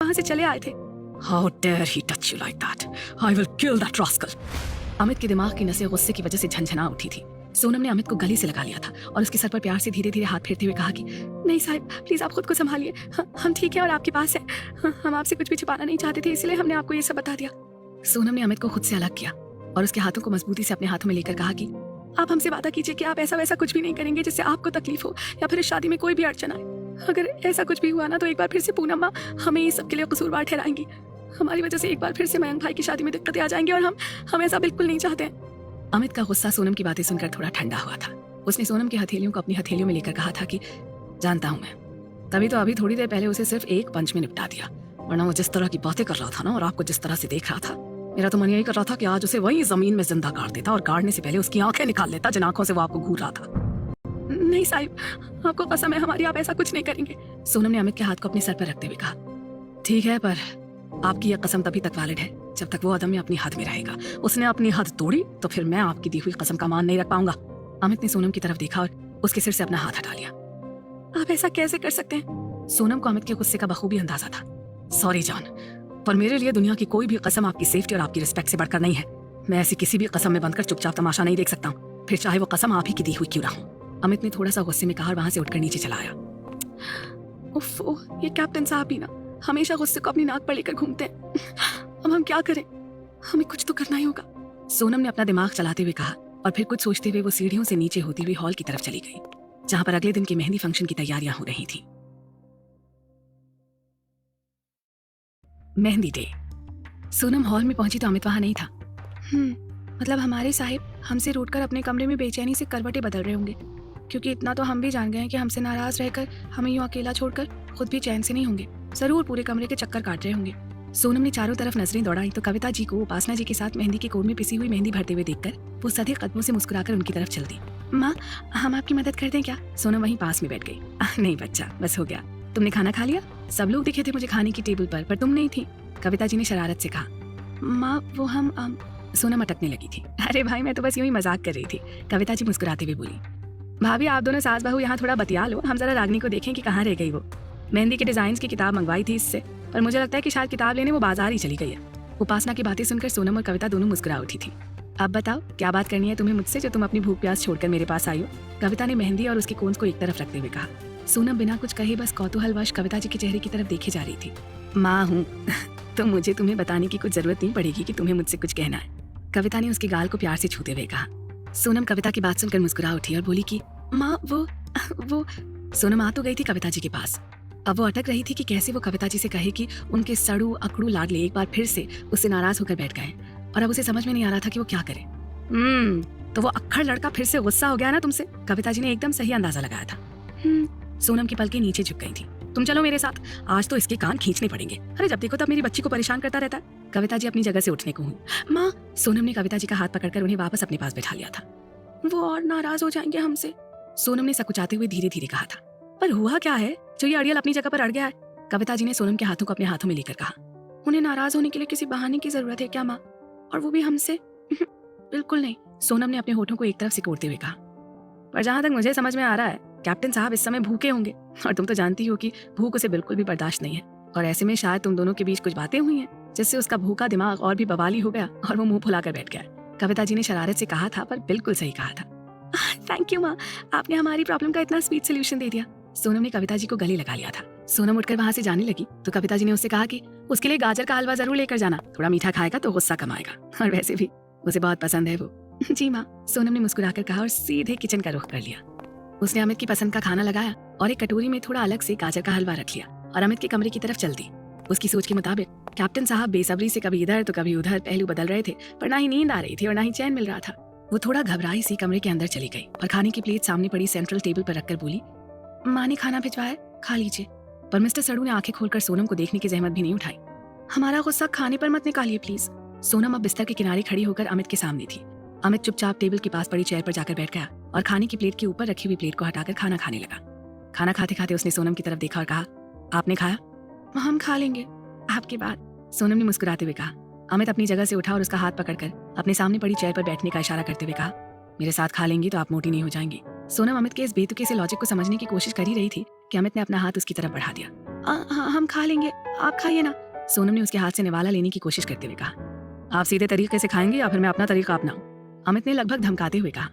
कहाँ से चले आए थे? How dare he touch you like that? I will kill that rascal. Amit के दिमाग की नसें गुस्से की वजह से झंझना उठी थी। सोनम ने अमित को गले से लगा लिया था और उसके सर पर प्यार से धीरे धीरे हाथ फेरते हुए कहा कि नहीं साहिब, प्लीज आप खुद को संभालिए। हम ठीक है और आपके पास है। हम आपसे कुछ भी छुपाना नहीं चाहते थे, इसलिए हमने आपको ये सब बता दिया। सोनम ने अमित को खुद से अलग किया और उसके हाथों को मजबूती से अपने हाथों में लेकर कहा कि आप हमसे वादा कीजिए कि आप ऐसा वैसा कुछ भी नहीं करेंगे जिससे आपको तकलीफ हो या फिर इस शादी में कोई भी अड़चन आए। अगर ऐसा कुछ भी हुआ ना तो एक बार फिर से पूनम माँ हमें इस सब के लिए कसूरवार ठहराएंगी। हमारी वजह से एक बार फिर से मयंक भाई की शादी में दिक्कतें आ जाएंगी और हम ऐसा बिल्कुल नहीं चाहते हैं। अमित का गुस्सा सोनम की बातें सुनकर थोड़ा ठंडा हुआ था। उसने सोनम की हथेलियों को अपनी हथेलियों में लेकर कहा था कि जानता हूं मैं, तभी तो अभी थोड़ी देर पहले उसे सिर्फ एक पंच में निपटा दिया, वरना वो जिस तरह की बातें कर रहा था ना और आपको जिस तरह से देख रहा था, मेरा तो मन यही कर रहा था कि आज उसे वही जमीन में जिंदा गाड़ देता और गाड़ने से पहले उसकी आंखें निकाल लेता जिन आंखों से वो आपको घूर रहा था। नहीं साहिब, आपको कसम है हमारी, आप ऐसा कुछ नहीं करेंगे। सोनम ने अमित के हाथ को अपने सर पर रखते हुए कहा ठीक है, पर आपकी यह कसम तभी तक वैलिड है जब तक वो आदमी अपनी हद में रहेगा। उसने अपनी हद तोड़ी तो फिर मैं आपकी दी हुई कसम का मान नहीं रख पाऊंगा। अमित ने सोनम की तरफ देखा और उसके सिर से अपना हाथ हटा लिया। आप ऐसा कैसे कर सकते हैं? सोनम को अमित के गुस्से का बखूबी अंदाजा था। सॉरी जान, पर मेरे लिए दुनिया की कोई भी कसम आपकी सेफ्टी और आपकी रिस्पेक्ट से बढ़कर नहीं है। मैं ऐसी किसी भी कसम में बंधकर चुपचाप तमाशा नहीं देख सकता हूँ, फिर चाहे वो कसम आप ही की दी हुई क्यों ना हो। अमित ने थोड़ा सा गुस्से में कहा और वहां से उठकर नीचे चला आया। उफ, ये कैप्टन साहब ही ना हमेशा गुस्से को अपनी नाक पर लेकर घूमते हैं। अब हम क्या करें? हमें कुछ तो करना ही होगा। सोनम ने अपना दिमाग चलाते हुए कहा और फिर कुछ सोचते हुए वो सीढ़ियों से नीचे होती हुई हॉल की तरफ चली गई, जहां पर अगले दिन की मेहंदी फंक्शन की तैयारियां हो रही थी। मेहंदी डे। सोनम हॉल में पहुंची तो अमित वहां नहीं था। मतलब हमारे साहिब हमसे रूठकर अपने कमरे में बेचैनी से करवटें बदल रहे होंगे, क्योंकि इतना तो हम भी जान गए हैं कि हमसे नाराज रहकर हमें यूं अकेला छोड़कर खुद भी चैन से नहीं होंगे। जरूर पूरे कमरे के चक्कर काट रहे होंगे। सोनम ने चारों तरफ नजरें दौड़ाई तो कविता जी को उपासना जी के साथ मेहंदी के कोर में पिसी हुई मेहंदी भरते हुए देखकर वो सधे कदमों से मुस्कुराकर उनकी तरफ चल दी। माँ, हम आपकी मदद कर दें क्या? सोनम वहीं पास में बैठ गई। नहीं बच्चा, बस हो गया। तुमने खाना खा लिया? सब लोग दिखे थे मुझे खाने की टेबल पर तुम नहीं थी, कविता जी ने शरारत से कहा। माँ, वो हम सोनम अटकने लगी थी। अरे भाई, मैं तो बस यूं ही मजाक कर रही थी, कविता जी मुस्कुराते हुए बोली। भाभी, आप दोनों सास बहू यहाँ थोड़ा बतिया लो, हम जरा रागनी को देखें कि कहाँ रह गई वो। मेहंदी के डिजाइन की किताब मंगवाई थी इससे, पर मुझे लगता है कि शायद किताब लेने वो बाजार ही चली गई है। उपासना की बातें सुनकर सोनम और कविता दोनों मुस्कुरा उठी थी। अब बताओ क्या बात करनी है तुम्हें मुझसे, जो तुम अपनी भूख प्यास छोड़कर मेरे पास आई हो? कविता ने मेहंदी और उसके कोन्स को एक तरफ रखते हुए कहा। सोनम बिना कुछ कहे बस कौतूहलवश कविता जी के चेहरे की तरफ देखे जा रही थी। माँ हूँ तो मुझे तुम्हें बताने की कुछ जरूरत नहीं पड़ेगी कि तुम्हें मुझसे कुछ कहना है, कविता ने उसके गाल को प्यार से छूते हुए कहा। सोनम कविता की बात सुनकर मुस्कुरा उठी और बोली कि माँ, वो सोनम आ तो गई थी कविता जी के पास। अब वो अटक रही थी कि कैसे वो कविता जी से कहे कि उनके सड़ू अकड़ू लाडले एक बार फिर से उससे नाराज होकर बैठ गए और अब उसे समझ में नहीं आ रहा था कि वो क्या करे। तो वो अक्खड़ लड़का फिर से गुस्सा हो गया ना तुमसे, कविता जी ने एकदम सही अंदाजा लगाया था। सोनम की पलकें नीचे झुक गई थी। तुम चलो मेरे साथ, आज तो इसके कान खींचने पड़ेंगे। अरे जब देखो तब मेरी बच्ची को परेशान करता रहता है। कविता जी अपनी जगह से उठने को हुई। माँ, सोनम ने कविता जी का हाथ पकड़कर उन्हें वापस अपने पास बैठा लिया था। वो और नाराज हो जाएंगे हमसे, सोनम ने सकुचाते हुए धीरे धीरे कहा था। पर हुआ क्या है जो ये अड़ियल अपनी जगह पर अड़ गया है? कविता जी ने सोनम के हाथों को अपने हाथों में लेकर कहा। उन्हें नाराज होने के लिए किसी बहाने की जरूरत है क्या माँ? और वो भी हमसे? बिल्कुल नहीं, सोनम ने अपने होठों को एक तरफ सिकोड़ते हुए कहा। पर जहां तक मुझे समझ में आ रहा है, कैप्टन साहब इस समय भूखे होंगे और तुम तो जानती हो कि भूख उसे बिल्कुल भी बर्दाश्त नहीं है। और ऐसे में शायद तुम दोनों के बीच कुछ बातें हुई हैं जिससे उसका भूखा दिमाग और भी बवाली हो गया और वो मुंह फुलाकर बैठ गया। कविता जी ने शरारत से कहा था, पर बिल्कुल सही कहा था। थैंक यू माँ, आपने हमारी प्रॉब्लम का इतना स्वीट सोल्यूशन दे दिया। सोनम ने कविता जी को गले लगा लिया था। सोनम उठकर वहां से जाने लगी तो कविता जी ने उससे कहा कि उसके लिए गाजर का हलवा जरूर लेकर जाना, थोड़ा मीठा खाएगा तो गुस्सा कम आएगा, और वैसे भी उसे बहुत पसंद है वो। जी माँ, सोनम ने मुस्कुराकर कहा और सीधे किचन का रुख कर लिया। उसने अमित की पसंद का खाना लगाया और एक कटोरी में थोड़ा अलग से गाजर का हलवा रख लिया और अमित के कमरे की तरफ चल दी। उसकी सोच के मुताबिक कैप्टन साहब बेसब्री से कभी इधर तो कभी उधर पहलू बदल रहे थे, पर ना ही नींद आ रही थी और ना ही चैन मिल रहा था। वो थोड़ा घबराई सी कमरे के अंदर चली गई और खाने की प्लेट सामने पड़ी सेंट्रल टेबल पर रखकर बोली, माँ ने खाना भिजवाया, खा लीजिए। पर मिस्टर सड़ू ने आंखें खोलकर सोनम को देखने की जहमत भी नहीं उठाई। हमारा गुस्सा खाने पर मत निकालिए प्लीज। सोनम अब बिस्तर के किनारे खड़ी होकर अमित के सामने थी। अमित चुपचाप टेबल के पास पड़ी चेयर पर जाकर बैठ गया और खाने की प्लेट के ऊपर रखी हुई प्लेट को हटाकर खाना खाने लगा। खाना खाते खाते उसने सोनम की तरफ देखा और कहा, आपने खाया? हम खा लेंगे आपके बाद, सोनम ने मुस्कुराते हुए कहा। अमित अपनी जगह से उठा और उसका हाथ पकड़कर अपने सामने पड़ी चेयर पर बैठने का इशारा करते हुए कहा, मेरे साथ खा लेंगी तो आप मोटी नहीं हो जाएंगी। सोनम अमित के इस बेतुके से लॉजिक को समझने की कोशिश कर ही रही थी कि अमित ने अपना हाथ उसकी तरफ बढ़ा दिया। हाँ हम खा लेंगे, आप खाइए ना। सोनम ने उसके हाथ से निवाला लेने की कोशिश करते हुए कहा। आप सीधे तरीके से खाएंगे या फिर मैं अपना तरीका अपनाऊं? अमित ने लगभग धमकाते हुए कहा।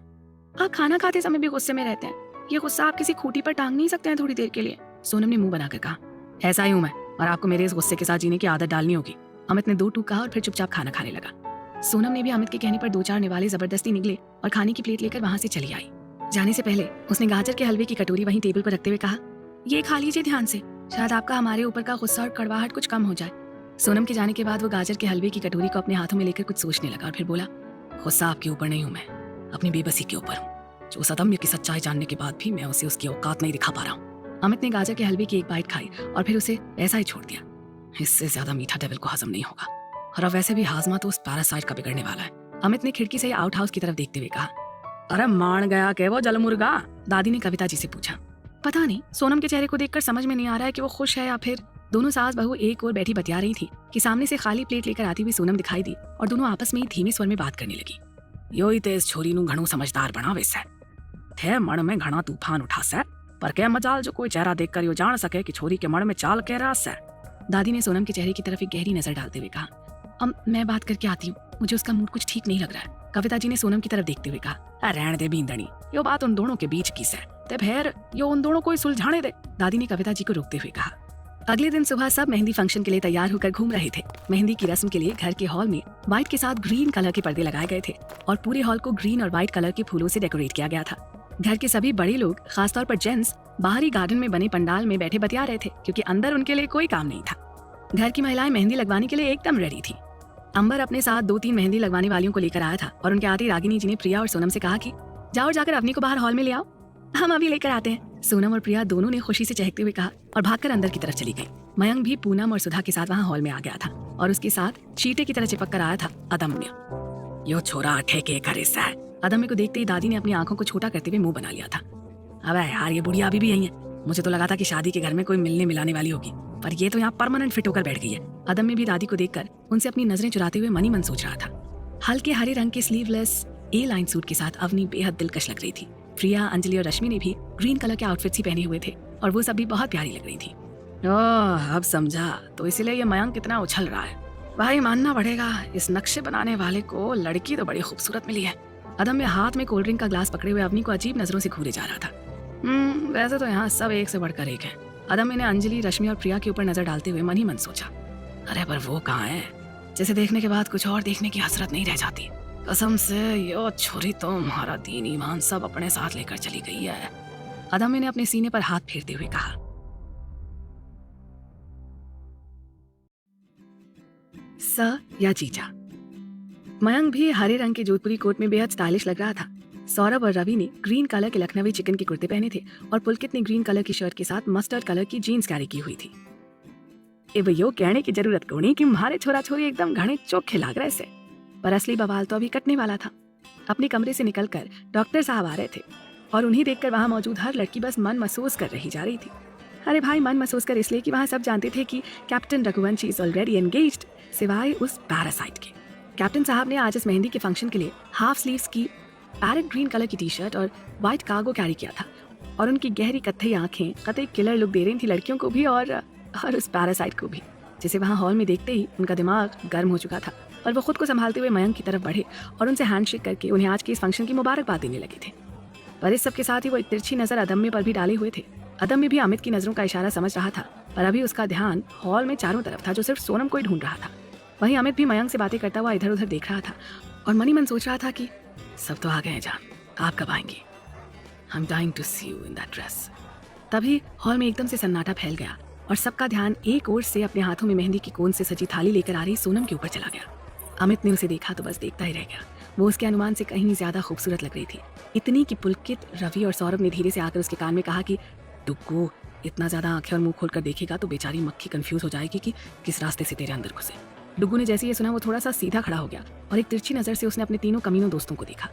आप खाना खाते समय भी गुस्से में रहते हैं, ये गुस्सा आप किसी खूंटी पर टांग नहीं सकते हैं थोड़ी देर के लिए। सोनम ने मुंह बनाकर कहा। ऐसा ही हूं मैं, और आपको मेरे इस गुस्से के साथ जीने की आदत डालनी होगी। अमित ने 2 टूक कहा और फिर चुपचाप खाना खाने लगा। सोनम ने भी अमित के कहने पर 2-4 निवाले जबरदस्ती निकले और खाने की प्लेट लेकर वहां से चली आई। जाने से पहले उसने गाजर के हलवे की कटोरी वहीं टेबल पर रखते हुए कहा, ये खा लीजिए ध्यान से, शायद आपका हमारे ऊपर का गुस्सा और कड़वाहट कुछ कम हो जाए। सोनम के जाने के बाद वो गाजर के हलवे की कटोरी को अपने हाथों में लेकर कुछ सोचने लगा और फिर बोला, गुस्सा आपके ऊपर नहीं हूं मैं, अपनी बेबसी के ऊपर हूँ। जो उस अदम्य की सच्चाई जानने के बाद भी मैं उसे उसकी औकात नहीं दिखा पा रहा हूँ। अमित ने गाजर के हलवे की एक बाइट खाई और फिर उसे ऐसा ही छोड़ दिया। इससे ज्यादा मीठा डेविल को हजम नहीं होगा, और अब वैसे भी हाजमा तो उस पैरासाइट का बिगड़ने वाला है। अमित ने खिड़की से आउट हाउस की तरफ देखते हुए कहा। अरे मान गया के वो जलमुर्गा? दादी ने कविता जी से पूछा। पता नहीं, सोनम के चेहरे को देखकर समझ में नहीं आ रहा है कि वो खुश है या फिर। दोनों सास बहू एक और बैठी बतिया रही थी कि सामने से खाली प्लेट लेकर आती हुई सोनम दिखाई दी और दोनों आपस में ही धीमे स्वर में बात करने लगी। यो ही तेज छोरी नू घणो समझदार बनावे से थे, मन में घना तूफान उठा से, पर क्या मजाल जो कोई चेहरा देखकर यो जान सके कि छोरी के मन में चाल कह रहा से। दादी ने सोनम के चेहरे की तरफ एक गहरी नजर डालते हुए कहा। मैं बात करके आती हूँ, मुझे उसका मूड कुछ ठीक नहीं लग रहा है। कविता जी ने सोनम की तरफ देखते हुए कहा। रहने दे बींदनी, यो बात उन दोनों के बीच की से, ते फिर यो उन दोनों को ही सुलझाने दे। दादी ने कविता जी को रोकते हुए कहा। अगले दिन सुबह सब मेहंदी फंक्शन के लिए तैयार होकर घूम रहे थे। मेहंदी की रस्म के लिए घर के हॉल में व्हाइट के साथ ग्रीन कलर के पर्दे लगाए गए थे और पूरे हॉल को ग्रीन और व्हाइट कलर के फूलों से डेकोरेट किया गया था। घर के सभी बड़े लोग, खासतौर पर जेंट्स, बाहरी गार्डन में बने पंडाल में बैठे बतिया रहे थे क्योंकि अंदर उनके लिए कोई काम नहीं था। घर की महिलाएं मेहंदी लगवाने के लिए एकदम रेडी थी। अंबर अपने साथ 2-3 मेहंदी लगवाने वालियों को लेकर आया था और उनके आते रागिनी जी ने प्रिया और सोनम से कहा कि जाओ जाकर अवनी को बाहर हॉल में ले आओ, हम अभी लेकर आते हैं। सोनम और प्रिया दोनों ने खुशी से चहकते हुए कहा और भागकर अंदर की तरफ चली गई। मयंक भी पूनम और सुधा के साथ वहाँ हॉल में आ गया था और उसके साथ चीटे की तरह चिपक कर आया था अदम्य। यो छोरा ठेके करे सा। अदम्य को देखते ही दादी ने अपनी आंखों को छोटा करते हुए मुंह बना लिया था। अबे यार, ये बुढ़िया अभी भी यही है। मुझे तो लगा था कि शादी के घर में कोई मिलने मिलाने वाली होगी, पर ये तो यहाँ परमानेंट फिट होकर बैठ गई है। अदम्य भी दादी को देखकर उनसे अपनी नजरें चुराते हुए मन ही मन सोच रहा था। हल्के हरे रंग के स्लीवलेस ए लाइन सूट के साथ अवनी बेहद दिलकश लग रही थी। प्रिया, अंजलि और रश्मि ने भी ग्रीन कलर के आउटफिट्स ही पहने हुए थे और वो सब भी बहुत प्यारी लग रही थी। ओह, अब समझा, तो इसलिए ये मयंक कितना उछल रहा है। भाई मानना पड़ेगा, इस नक्शे बनाने वाले को लड़की तो बड़ी खूबसूरत मिली है। अदम्य हाथ में कोल्ड ड्रिंक का ग्लास पकड़े हुए अवनी को अजीब नजरों से घूरे जा रहा था। वैसे तो यहाँ सब एक से बढ़कर एक है। अदम्य ने अंजलि, रश्मि और प्रिया के ऊपर नजर डालते हुए मन ही मन सोचा, अरे पर वो कहाँ है जिसे देखने के बाद कुछ और देखने की हसरत नहीं रह जाती। कसम से यो छोरी तो हमारा दीन ईमान सब अपने साथ लेकर चली गई है। अदम्य ने अपने सीने पर हाथ फेरते हुए कहा। स या जीजा। मयंक भी हरे रंग के जोधपुरी कोट में बेहद स्टाइलिश लग रहा था। सौरभ और रवि ने ग्रीन कलर के लखनवी चिकन के कुर्ते पहने थे और पुलकित ने ग्रीन कलर की शर्ट के साथ मस्टर्ड कलर की जीन्स कैरी की हुई थी। ए यो कहने की जरूरत कोनी कि हमारे छोरा छोरी एकदम घने चोखे लाग रहे से, पर असली बवाल तो अभी कटने वाला था। अपने कमरे से निकलकर डॉक्टर साहब आ रहे थे और उन्हें देखकर वहां मौजूद हर लड़की बस मन महसूस कर रही जा रही थी। अरे भाई, मन महसूस कर इसलिए कि वहां सब जानते थे कि captain Raghuvanshi is already engaged, सिवाय उस पैरासाइट के। कैप्टन साहब ने आज इस मेहंदी के फंक्शन के लिए हाफ स्लीव्स की पैरेट ग्रीन कलर की टी शर्ट और व्हाइट कार्गो कैरी किया था और उनकी गहरी कत्थई आंखें कतई किलर लुक दे रही थी लड़कियों को भी और उस पैरासाइट को भी, जिसे वहां हॉल में देखते ही उनका दिमाग गर्म हो चुका था और वो खुद को संभालते हुए मयंक की तरफ बढ़े और उनसे हैंडशेक करके उन्हें आज के इस फंक्शन की मुबारकबाद देने लगे थे। पर इस सबके साथ ही वो एक तिरछी नजर अदम्य पर भी डाले हुए थे। अदम्य भी अमित की नजरों का इशारा समझ रहा था, पर अभी उसका ध्यान हॉल में चारों तरफ था जो सिर्फ सोनम को ही ढूंढ रहा था। वहीं अमित भी मयंक से बातें करता हुआ इधर उधर देख रहा था और मन ही मन सोच रहा था कि सब तो आ गए हैं जान, आप कब आएंगे? I'm dying to see you in that dress। तभी हॉल में एकदम से सन्नाटा फैल गया और सबका ध्यान एक ओर से अपने हाथों में मेहंदी की कोन से सजी थाली लेकर आ रही सोनम के ऊपर चला गया। अमित ने उसे देखा तो बस देखता ही रह गया। वो उसके अनुमान से कहीं ज्यादा खूबसूरत लग रही थी, इतनी कि पुलकित, रवि और सौरभ ने धीरे से आकर उसके कान में कहा कि डुग्गू, इतना ज्यादा आंखें और मुंह खोलकर देखेगा तो बेचारी मक्खी कंफ्यूज हो जाएगी कि किस रास्ते से तेरे अंदर घुसे। डुग्गू ने जैसे ये सुना वो थोड़ा सा सीधा खड़ा हो गया और एक तिरछी नजर से उसने अपने तीनों कमीनों दोस्तों को देखा।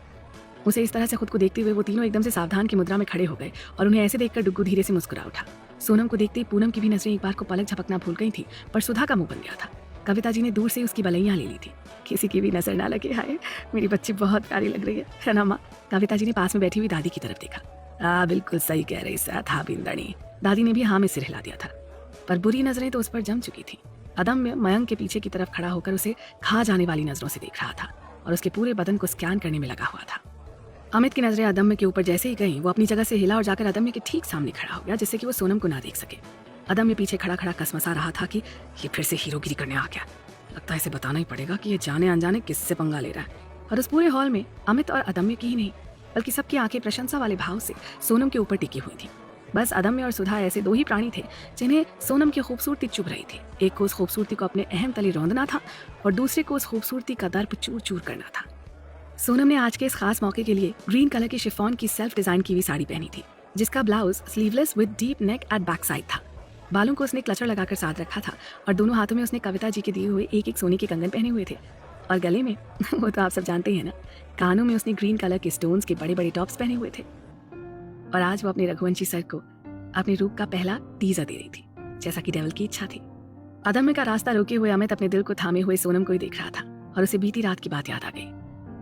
उसे इस तरह से खुद को देखते हुए वो तीनों एकदम से सावधान की मुद्रा में खड़े हो गए और उन्हें ऐसे देखकर डुग्गू धीरे से मुस्कुरा उठा। सोनम को देखते ही पूनम की भी नजरें एक बार को पलक झपकना भूल गई थी, पर सुधा का मुंह बन गया था। कविता जी ने दूर से उसकी बलैया ले ली थी, किसी की भी नजर ना लगे। हाय, मेरी बच्ची बहुत प्यारी लग रही है ना माँ? कविता जी ने पास में बैठी हुई दादी की तरफ देखा। बिल्कुल सही कह रही था बिंदनी। दादी ने भी हाँ में सिर हिला दिया था। पर बुरी नजरें तो उस पर जम चुकी थी। अदम्य मयंक के पीछे की तरफ खड़ा होकर उसे खा जाने वाली नजरों से देख रहा था और उसके पूरे बदन को स्कैन करने में लगा हुआ था। अमित की नजरें अदम्य के ऊपर जैसे ही गईं, वो अपनी जगह से हिला और जाकर अदम्य के ठीक सामने खड़ा हो गया, जिससे कि वो सोनम को ना देख सके। अदम्य पीछे खड़ा खड़ा कसमसा रहा था कि ये फिर से हीरोगिरी करने आ गया। लगता है इसे बताना ही पड़ेगा कि ये जाने अनजाने किससे पंगा ले रहा है। और उस पूरे हॉल में अमित और अदम्य की ही नहीं, बल्कि सबकी आंखें प्रशंसा वाले भाव से सोनम के ऊपर टिकी हुई थी। बस अदम्य और सुधा ऐसे दो ही प्राणी थे जिन्हें सोनम की खूबसूरती चुभ रही थी। एक को उस खूबसूरती को अपने अहम तले रौंदना था और दूसरे को उस खूबसूरती का दर्प चूर चूर करना था। सोनम ने आज के इस खास मौके के लिए ग्रीन कलर की शिफॉन की सेल्फ डिजाइन की हुई साड़ी पहनी थी, जिसका blouse sleeveless with deep neck at back side था। बालों को उसने क्लचर लगाकर साथ रखा था और दोनों हाथों में उसने कविता जी के दिए हुए एक एक सोने के कंगन पहने हुए थे। और गले में वो तो आप सब जानते ही हैं ना, कानों में उसने ग्रीन कलर के स्टोन्स के बड़े बड़े टॉप्स पहने हुए थे। और आज वो अपने रघुवंशी सर को अपने रूप का पहला टीजर दे रही थी, जैसा कि डेविल की इच्छा थी। अदम्य का रास्ता रोके हुए अमित अपने दिल को थामे हुए सोनम को ही देख रहा था और उसे बीती रात की बात याद आ गई।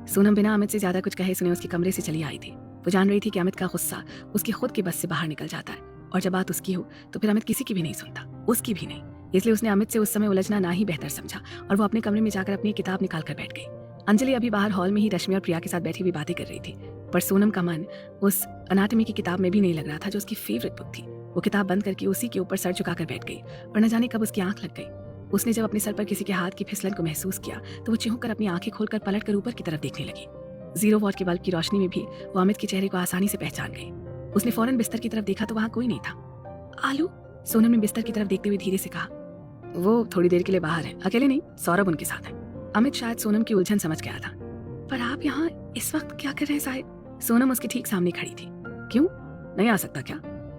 सोनम बिना अमित से ज्यादा कुछ कहे सुने उसके कमरे से चली आई थी। वो जान रही थी कि अमित का गुस्सा उसकी खुद की बस से बाहर निकल जाता है और जब बात उसकी हो तो फिर अमित किसी की भी नहीं सुनता, उसकी भी नहीं। इसलिए उसने अमित से उस समय उलझना ना ही बेहतर समझा और वो अपने कमरे में जाकर अपनी किताब निकाल कर बैठ गई। अंजलि अभी बाहर हॉल में ही रश्मि और प्रिया के साथ बैठी हुई बातें कर रही थी, पर सोनम का मन उस अनाटमी की किताब में भी नहीं लग रहा था जो उसकी फेवरेट बुक थी। वो किताब बंद करके उसी के ऊपर सर झुकाकर बैठ गई और न जाने कब उसकी आंख लग गई। उसने जब अपने सर पर किसी के हाथ की फिसलन को महसूस किया तो वो चिहुक कर अपनी आंखें खोलकर पलट कर ऊपर की तरफ देखने लगी। 0 वॉट के बल्ब की रोशनी में भी वो अमित के चेहरे को आसानी से पहचान गई। उसने फौरन बिस्तर की तरफ देखा तो वहां कोई नहीं था। आलू, सोनम ने बिस्तर की तरफ देखते हुए धीरे से कहा। वो थोड़ी देर के लिए बाहर है, अकेले नहीं, सौरभ उनके साथ है। अमित शायद सोनम की उलझन समझ गया था। पर आप यहाँ इस वक्त क्या कर रहे हैं साहिब? सोनम उसके ठीक सामने खड़ी थी। क्यों, नहीं आ सकता क्या?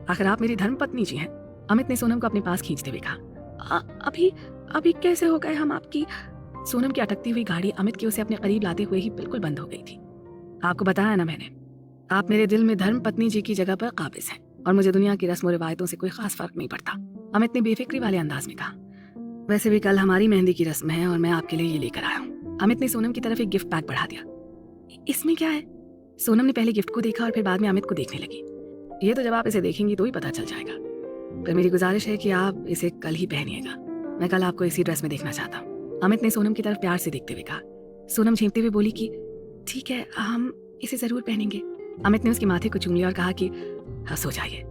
आखिर आप मेरी धर्म पत्नी जी हैं। अमित ने सोनम को अपने पास खींचते हुए कहा। अभी कैसे हो गए हम आपकी? सोनम की अटकती हुई गाड़ी अमित के उसे अपने करीब लाते हुए ही बिल्कुल बंद हो गई थी। आपको बताया ना मैंने, आप मेरे दिल में धर्म पत्नी जी की जगह पर काबिज हैं और मुझे दुनिया की रस्म और रिवायतों से कोई खास फर्क नहीं पड़ता, अमित ने बेफिक्री वाले अंदाज में कहा। वैसे भी कल हमारी मेहंदी की रस्म है और मैं आपके लिए ये लेकर आया हूँ। अमित ने सोनम की तरफ एक गिफ्ट पैक बढ़ा दिया। इसमें क्या है? सोनम ने पहले गिफ्ट को देखा और फिर बाद में अमित को देखने लगी। ये तो जब आप इसे देखेंगी तो ही पता चल जाएगा, पर मेरी गुजारिश है कि आप इसे कल ही पहनिएगा। मैं कल आपको इसी ड्रेस में देखना चाहता हूँ, अमित ने सोनम की तरफ प्यार से देखते हुए कहा। सोनम झेंपते हुए बोली कि ठीक है, हम इसे जरूर पहनेंगे। अमित ने उसके माथे को चूम लिया और कहा कि हाँ, सो जाइए,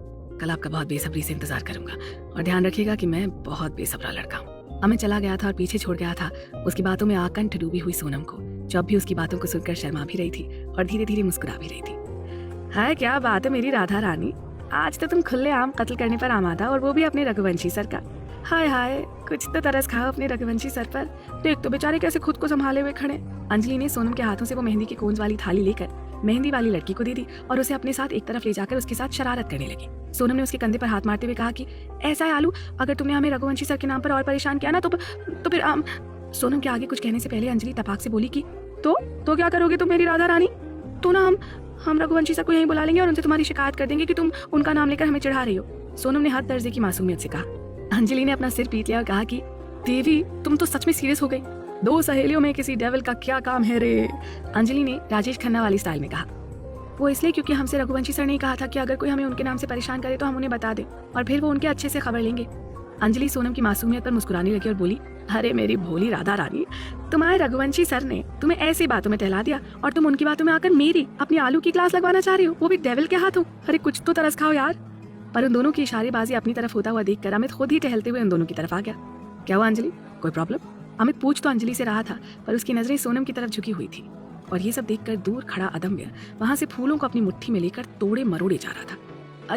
कल आपका बहुत बेसब्री से इंतजार करूंगा और ध्यान रखिएगा कि मैं बहुत बेसब्रा लड़का हूँ। अमित चला गया था और पीछे छोड़ गया था उसकी बातों में आकंठ डूबी हुई सोनम को, जो अब भी उसकी बातों को सुनकर शर्मा भी रही थी और धीरे धीरे मुस्कुरा भी रही थी। हाय, क्या बात है मेरी राधा रानी, आज तो तुम खुलेआम कत्ल करने पर आमादा, और वो भी अपने रघुवंशी सर का। हाय हाय, कुछ तो तरस खाओ अपने रघुवंशी सर पर। देख तो बेचारे कैसे खुद को संभाले हुए खड़े। अंजलि ने सोनम के हाथों से वो मेहंदी की कोंज वाली थाली लेकर मेहंदी वाली लड़की को दे दी और उसे अपने साथ एक तरफ ले जाकर उसके साथ शरारत करने लगी। सोनम ने उसके कंधे पर हाथ मारते हुए कहा कि ऐसा है आलू, अगर तुमने हमें रघुवंशी सर के नाम पर और परेशान किया ना तो फिर सोनम के आगे कुछ कहने से पहले अंजलि तपाक से बोली कि तो क्या करोगे तुम मेरी राधा रानी? तो ना हम रघुवंशी सर को यहीं बुला लेंगे और उनसे तुम्हारी शिकायत कर देंगे कि तुम उनका नाम लेकर हमें चिढ़ा रही हो। सोनम ने हद दर्जे की मासूमियत से कहा। अंजलि ने अपना सिर पीट लिया और कहा कि देवी, तुम तो सच में सीरियस हो गई। 2 सहेलियों में किसी डेविल का क्या काम है रे? अंजलि ने राजेश खन्ना वाली स्टाइल में कहा। वो इसलिए क्योंकि हमसे रघुवंशी सर ने कहा था कि अगर कोई हमें उनके नाम से परेशान करे तो हम उन्हें बता दें और फिर वो उनके अच्छे से खबर लेंगे। अंजलि सोनम की मासूमियत पर मुस्कुराने लगी और बोली, अरे मेरी भोली राधा रानी, तुम्हारे रघुवंशी सर ने तुम्हें ऐसी बातों में टहला दिया और तुम उनकी बातों में आकर मेरी अपनी आलू की क्लास लगवाना चाह रही हो, वो भी डेविल के हाथों। अरे कुछ तो तरस खाओ यार। पर उन दोनों की इशारेबाजी अपनी तरफ होता हुआ देखकर अमित खुद ही टहलते हुए उन दोनों की तरफ आ गया। क्या हुआ अंजलि, कोई प्रॉब्लम? अमित पूछ तो अंजलि से रहा था पर उसकी नजरें सोनम की तरफ झुकी हुई थी और ये सब देखकर दूर खड़ा अदम्य वहां से फूलों को अपनी मुट्ठी में लेकर तोड़े मरोड़े जा रहा था।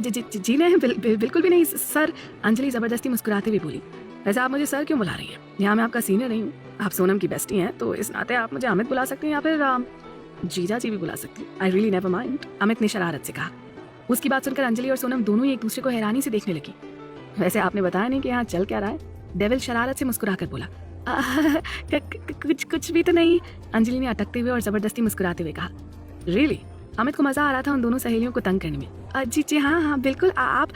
जी नहीं, बिल्कुल भी नहीं सर, अंजलि जबरदस्ती मुस्कुराते हुए बोली। वैसे आप मुझे सर क्यों बुला रही हैं? यहाँ मैं आपका सीनियर नहीं हूँ, आप सोनम की बेस्टी हैं, तो इस नाते आप मुझे अमित बुला सकती हैं या फिर जीजा जी भी बुला सकती हैं। I really never mind, Amit ने शरारत से कहा। उसकी बात सुनकर अंजलि और सोनम दोनों ही एक दूसरे को हैरानी से देखने लगी। वैसे आपने बताया नहीं कि यहाँ चल क्या रहा है? डेविल शरारत से मुस्कुरा कर बोला। कुछ भी तो नहीं, अंजलि ने अटकते हुए और जबरदस्ती मुस्कुराते हुए कहा। रियली? अमित को मजा आ रहा था उन दोनों सहेलियों को तंग करने में। जी हाँ बिल्कुल, आप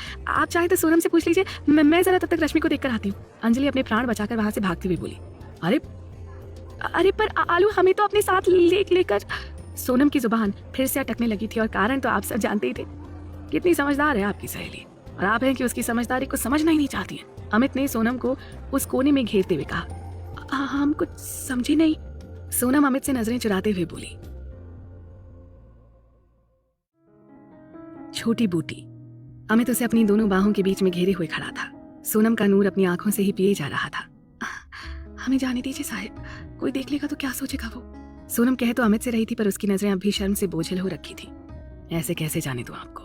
चाहे तो सोनम से पूछ लीजिए, मैं जरा तब तक रश्मि को देखकर आती हूँ। अंजलि अपने प्राण बचाकर वहां से भागते हुए बोली। अरे पर आलू, हमें तो अपने साथ लेकर। सोनम की जुबान फिर से अटकने लगी थी और कारण तो आप सब जानते ही थे। कितनी समझदार है आपकी सहेली, और आप हैं कि उसकी समझदारी को समझना ही नहीं चाहती हैं। अमित ने सोनम को उस कोने में घेरते हुए कहा। हम कुछ समझे नहीं। सोनम अमित से नजरें चुराते हुए बोली। छोटी बूटी। अमित उसे अपनी दोनों बाहों के बीच में घेरे हुए खड़ा था। सोनम का नूर अपनी आंखों से ही पिए जा रहा था। हमें जाने दीजिए साहिब, कोई देख लेगा तो क्या सोचेगा वो। सोनम कह तो अमित से रही थी, पर उसकी नजरें अब भी शर्म से बोझिल हो रखी थी। ऐसे कैसे जाने दूं आपको,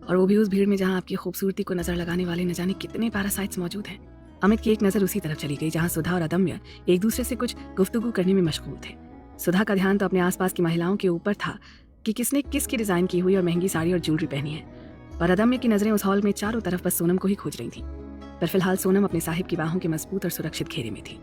और वो भी उस भीड़ में जहां आपकी खूबसूरती को नजर लगाने वाले न जाने कितने पैरासाइट्स मौजूद हैं। अमित की एक नजर उसी तरफ चली गई जहां सुधा और अदम्य एक दूसरे से कुछ गुफ्तगू करने में मशगूल थे। सुधा का ध्यान तो अपने आसपास की महिलाओं के ऊपर था कि किसने किसकी डिजाइन की हुई और महंगी साड़ी और ज्वेलरी पहनी है, पर अदम्य की नजरें उस हॉल में चारों तरफ बस सोनम को ही खोज रही थी। पर फिलहाल सोनम अपने साहिब की बाहों के मजबूत और सुरक्षित घेरे में थी।